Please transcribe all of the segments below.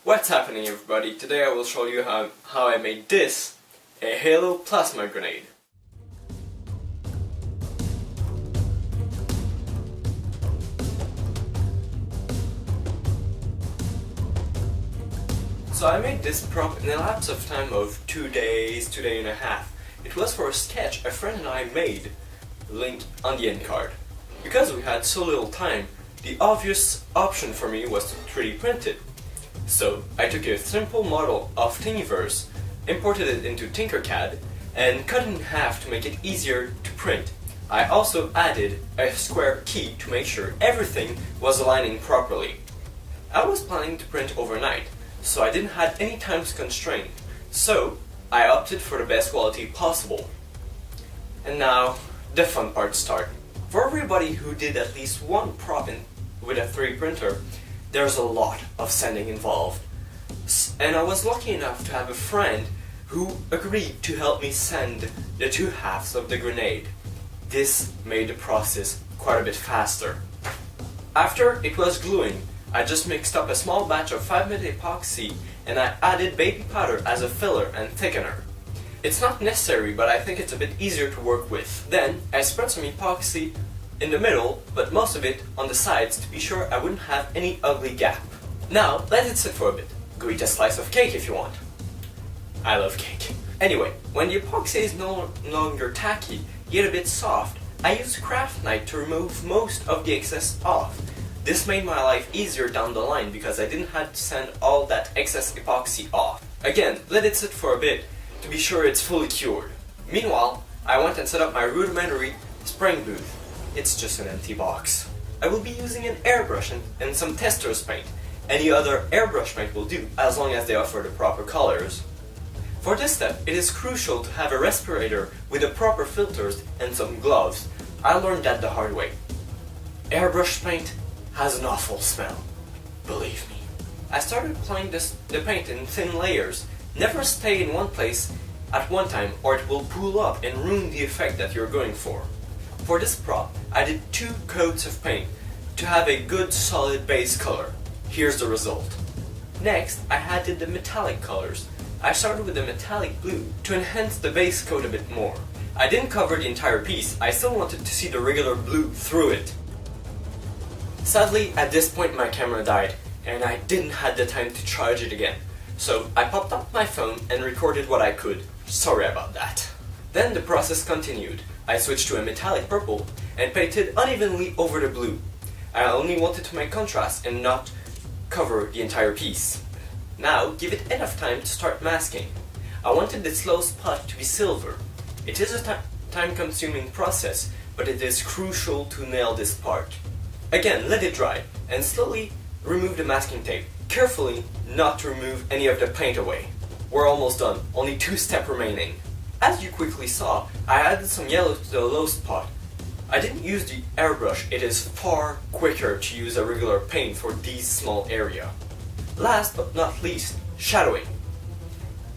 What's happening, everybody? Today I will show you how I made this, a Halo plasma grenade. So I made this prop in a lapse of time of 2 days, 2 days and a half. It was for a sketch a friend and I made, linked on the end card. Because we had so little time, the obvious option for me was to 3D print it. So I took a simple model of Thingiverse, imported it into Tinkercad, and cut it in half to make it easier to print. I also added a square key to make sure everything was aligning properly. I was planning to print overnight, so I didn't have any time constraint, so I opted for the best quality possible. And now, the fun part starts. For everybody who did at least one prop with a 3D printer, there's a lot of sanding involved. And I was lucky enough to have a friend who agreed to help me sand the two halves of the grenade. This made the process quite a bit faster. After it was gluing, I just mixed up a small batch of 5-minute epoxy and I added baby powder as a filler and thickener. It's not necessary, but I think it's a bit easier to work with. Then I spread some epoxy in the middle, but most of it on the sides to be sure I wouldn't have any ugly gap. Now let it sit for a bit. Go eat a slice of cake if you want. I love cake. Anyway, when the epoxy is no longer tacky, yet a bit soft, I used a craft knife to remove most of the excess off. This made my life easier down the line because I didn't have to sand all that excess epoxy off. Again, let it sit for a bit to be sure it's fully cured. Meanwhile, I went and set up my rudimentary spraying booth. It's just an empty box. I will be using an airbrush and some tester's paint. Any other airbrush paint will do, as long as they offer the proper colors. For this step, it is crucial to have a respirator with the proper filters and some gloves. I learned that the hard way. Airbrush paint has an awful smell. Believe me. I started applying the paint in thin layers. Never stay in one place at one time or it will pool up and ruin the effect that you're going for. For this prop, I did 2 coats of paint to have a good solid base color. Here's the result. Next, I added the metallic colors. I started with the metallic blue to enhance the base coat a bit more. I didn't cover the entire piece, I still wanted to see the regular blue through it. Sadly, at this point my camera died, and I didn't have the time to charge it again. So I popped up my phone and recorded what I could. Sorry about that. Then the process continued. I switched to a metallic purple and painted unevenly over the blue. I only wanted to make contrast and not cover the entire piece. Now give it enough time to start masking. I wanted this low spot to be silver. It is a time-consuming process, but it is crucial to nail this part. Again, let it dry and slowly remove the masking tape. Carefully not to remove any of the paint away. We're almost done, only 2 steps remaining. As you quickly saw, I added some yellow to the low spot. I didn't use the airbrush, it is far quicker to use a regular paint for these small area. Last but not least, shadowing.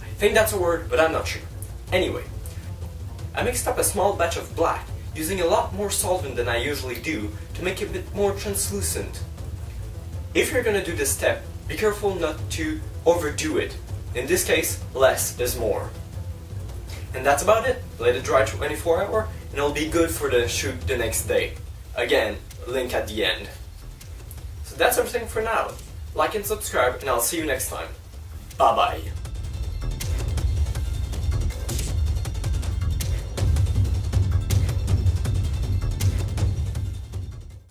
I think that's a word, but I'm not sure. Anyway, I mixed up a small batch of black, using a lot more solvent than I usually do to make it a bit more translucent. If you're gonna do this step, be careful not to overdo it. In this case, less is more. And that's about it. Let it dry 24 hours and it'll be good for the shoot the next day. Again, link at the end. So that's everything for now. Like and subscribe and I'll see you next time. Bye bye.